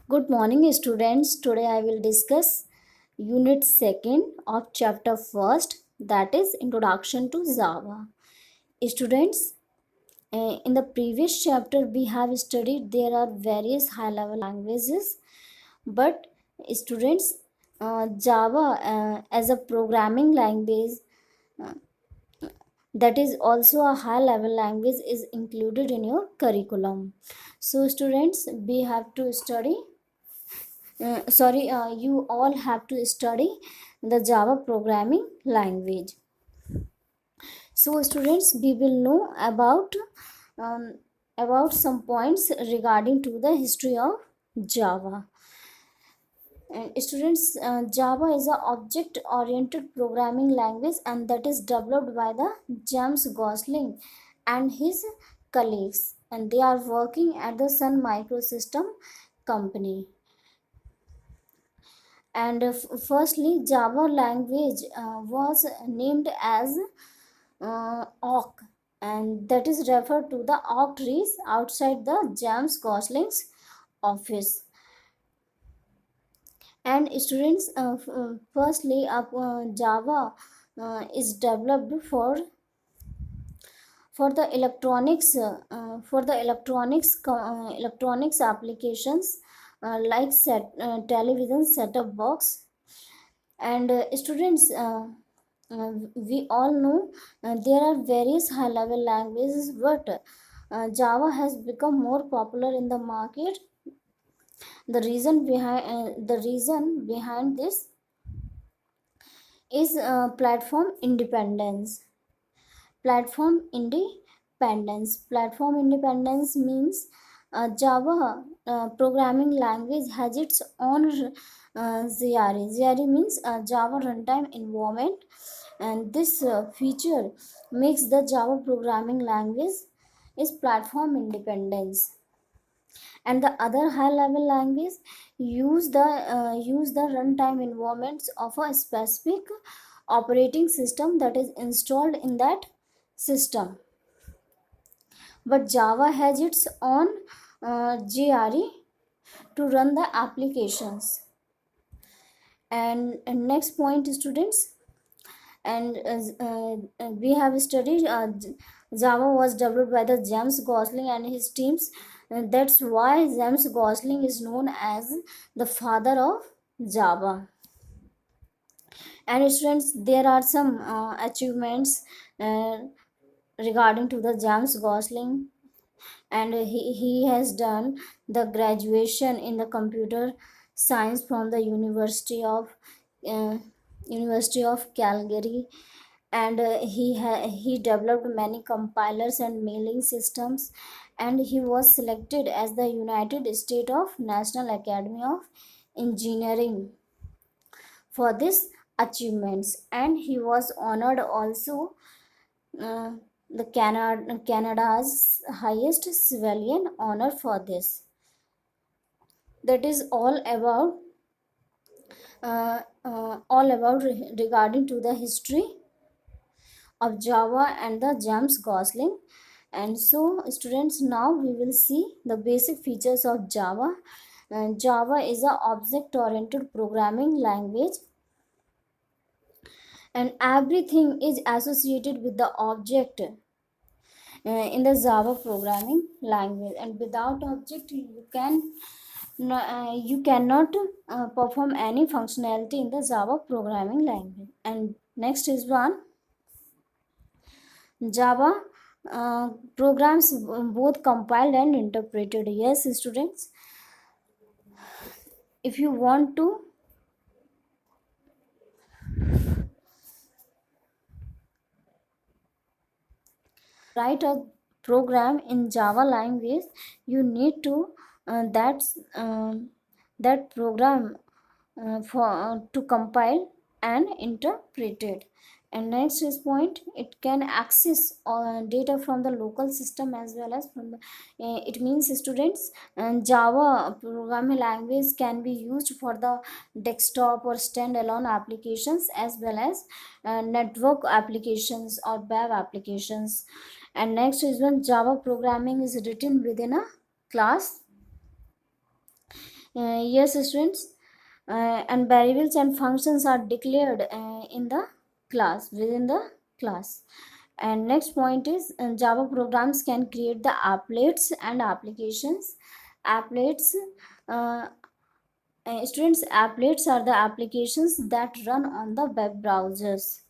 Good morning, students. Today I will discuss Unit 2nd of Chapter 1st, that is Introduction to Java. Students, in the previous chapter we have studied there are various high level languages, but students, Java as a programming language, uh, that is also a high level language, is included in your curriculum. So students, we have to study you all have to study the Java programming language. So students, we will know um, about some points regarding to the history of Java. And students, Java is a object oriented programming language, and that is developed by the James Gosling and his colleagues, and they are working at the Sun Microsystem company. And firstly, Java language was named as oak, and that is referred to the oak trees outside the James Gosling's office. And students, firstly, Java is developed for the electronics applications, like television set-top box. And students, we all know there are various high level languages, but Java has become more popular in the market. The reason behind this is platform independence means Java programming language has its own ZRE means Java runtime environment, and this feature makes the Java programming language is platform independence. And the other high level language use the runtime environments of a specific operating system that is installed in that system. But Java has its own GRE to run the applications. And next point, students, and we have studied Java was developed by the James Gosling and his teams. And that's why James Gosling is known as the father of Java. And students, there are some achievements uh, regarding to the James Gosling, and he has done the graduation in the computer science from the uh, University of Calgary. And he developed many compilers and mailing systems, and he was selected as the United States of National Academy of Engineering for this achievements. And he was honored also uh, the Canada's highest civilian honor for this. That is all about regarding to the history of Java and the James Gosling. And so, students, now we will see the basic features of Java. And Java is a object-oriented programming language, and everything is associated with the object in the Java programming language. And without object, you cannot perform any functionality in the Java programming language. And next is one, Java programs both compiled and interpreted. Yes, students, if you want to write a program in Java language, you need to that program for to compile and interpret it. And next is point, it can access data from the local system as well as from the it means, students, and Java programming language can be used for the desktop or standalone applications as well as network applications or web applications. And next is when Java programming is written within a class. Yes, students. And variables and functions are declared in the class, within the class. And next point is Java programs can create the applets and applications. Applets, uh, students, applets are the applications that run on the web browsers,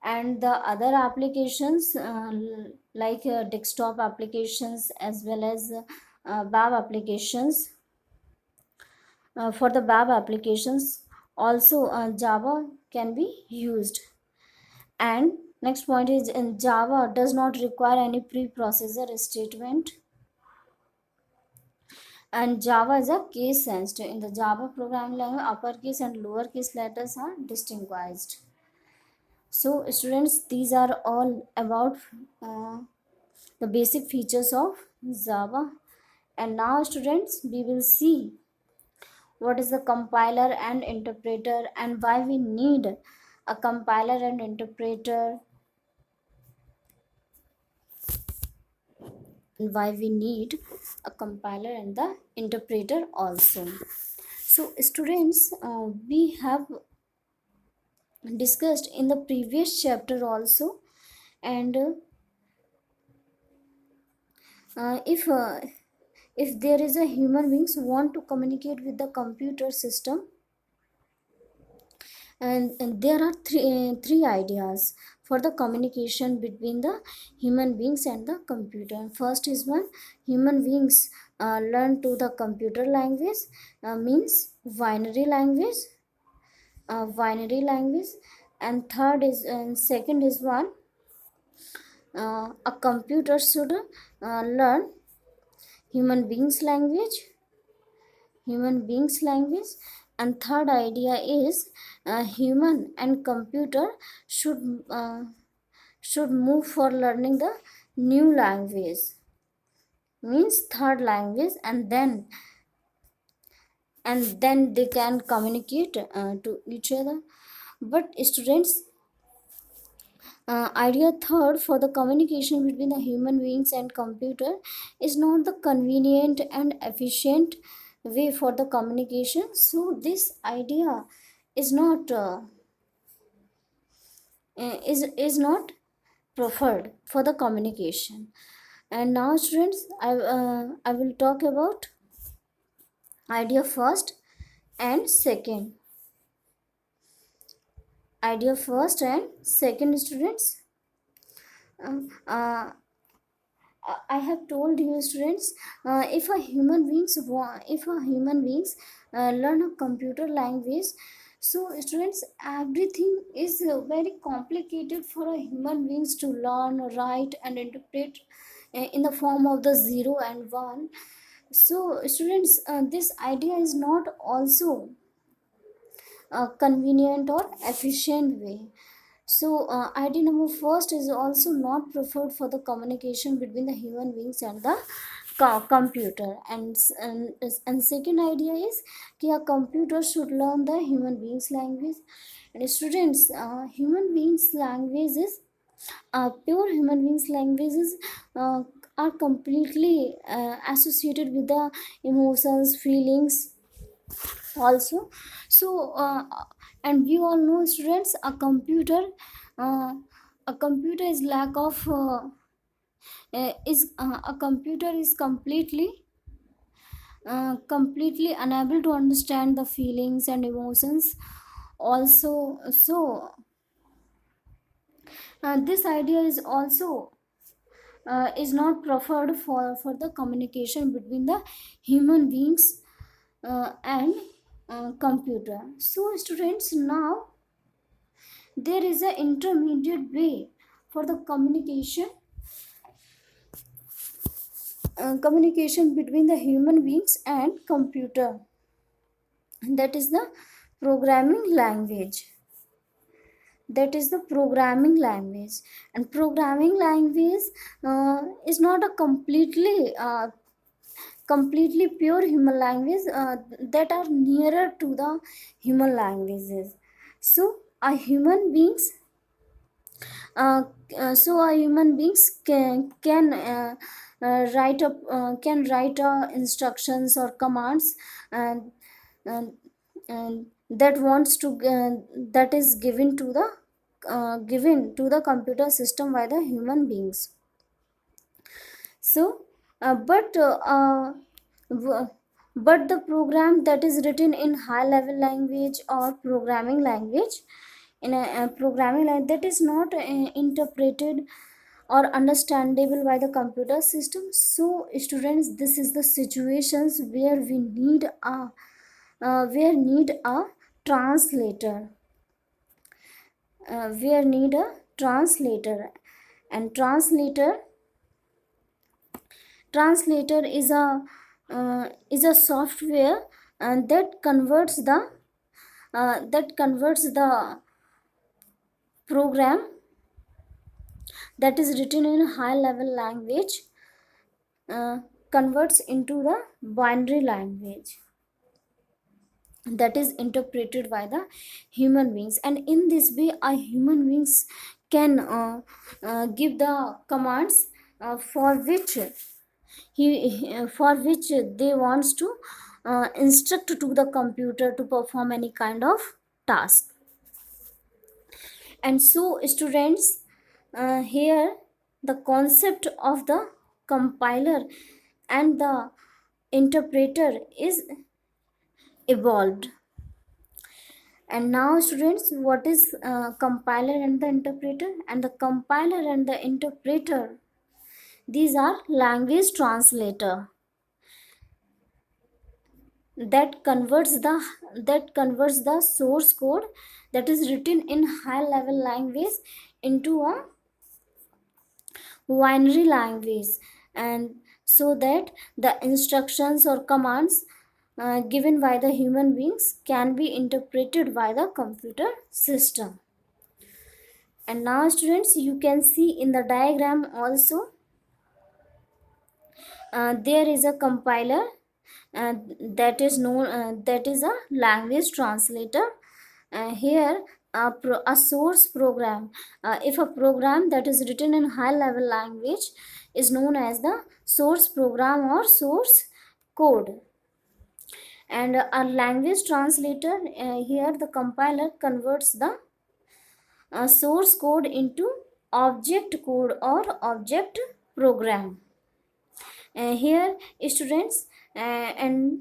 and the other applications like desktop applications as well as web applications. For the web applications also Java can be used. And next point is in Java does not require any preprocessor statement, and Java is a case sensitive. In the Java programming language, uppercase and lowercase letters are distinguished. So students, these are all about uh, the basic features of Java. And now students, we will see what is the compiler and interpreter and why we need a compiler and interpreter, and why we need a compiler and the interpreter also. So students, we have discussed in the previous chapter also. And if if there is a human beings want to communicate with the computer system, and there are three ideas for the communication between the human beings and the computer. First is one, human beings learn to the computer language, means binary language. And third is, and second is one, a computer should learn human beings language human beings language. And third idea is human and computer should should move for learning the new language, means third language, and then they can communicate to each other. But students, idea third for the communication between the human beings and computer is not the convenient and efficient way for the communication. So this idea is not is not preferred for the communication. And now students, I will talk about idea first and second. Idea first and second, students. Um, uh, I have told you, students, if a human beings learn a computer language, so students, everything is very complicated for a human beings to learn, write, and interpret in the form of the 0 and 1. So students, this idea is not also a convenient or efficient way. So, idea number first is also not preferred for the communication between the human beings and the computer. And second idea is that a computer should learn the human beings language. And students, human beings language is pure human beings languages uh, are completely associated with the emotions, feelings also. So and we all know, students, uh, a computer is lack of is a computer is completely unable to understand the feelings and emotions also. So this idea is also is not preferred for the communication between the human beings and computer. So students, now there is an intermediate way for the communication between the human beings and computer, that is the programming language. And programming language is not a completely pure human language, that are nearer to the human languages. So a human beings uh, so our human beings can write instructions or commands, and, and, and that wants to that is given to the computer system by the human beings. So but w- but the program that is written in high level language or programming language, in a programming language, that is not interpreted or understandable by the computer system. So students, this is the situations where we need a where need a translator, where need a translator. And translator is a software that converts the program that is written in high level language, uh, converts into the binary language that is interpreted by the human beings. And in this way a human beings can give the commands for which they wants to instruct to the computer to perform any kind of task. And so students, here the concept of the compiler and the interpreter is evolved. And now students, what is compiler and the interpreter? And the compiler and the interpreter, these are language translator that converts the source code that is written in high level language into a binary language, and so that the instructions or commands given by the human beings can be interpreted by the computer system. And now students, you can see in the diagram also, there is a compiler uh, that is a language translator. Here a source program, if a program that is written in high level language is known as the source program or source code. And a language translator, here the compiler converts the source code into object code or object program. Here students, and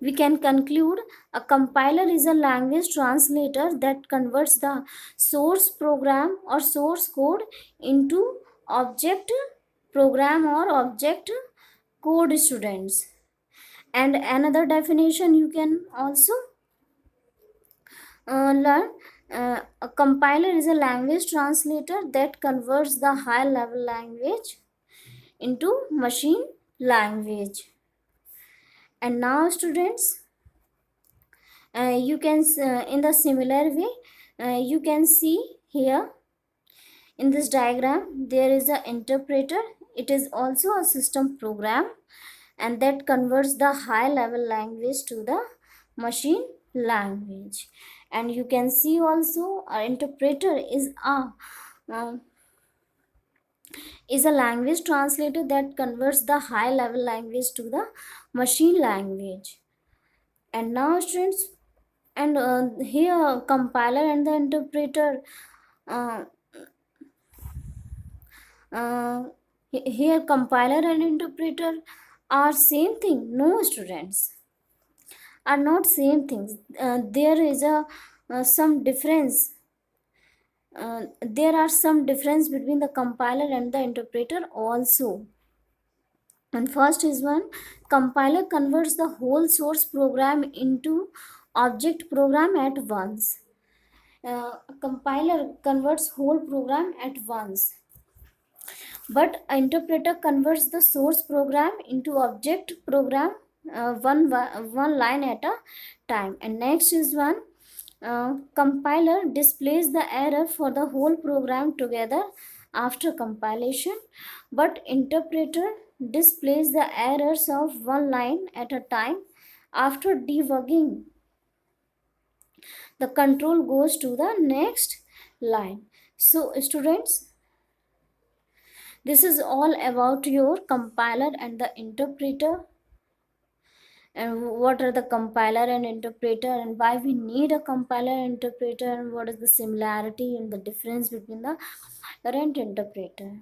we can conclude a compiler is a language translator that converts the source program or source code into object program or object code, students. And another definition you can also learn, a compiler is a language translator that converts the high level language into machine language. And now students, you can in the similar way, you can see here in this diagram there is a interpreter. It is also a system program, and that converts the high level language to the machine language. And you can see also our interpreter uh, is a language translator that converts the high level language to the machine language. And now students, and here compiler and the interpreter, uh, uh, here compiler and interpreter are same thing? No students, are not same things. There is a some difference. There are some difference between the compiler and the interpreter also. And first is one, compiler converts the whole source program into object program at once. A compiler converts whole program at once, but interpreter converts the source program into object program, one line at a time. And next is one, compiler displays the error for the whole program together after compilation, but interpreter displays the errors of one line at a time. After debugging, the control goes to the next line. So students, this is all about your compiler and the interpreter, and what are the compiler and interpreter, and why we need a compiler and interpreter, and what is the similarity and the difference between the compiler and interpreter.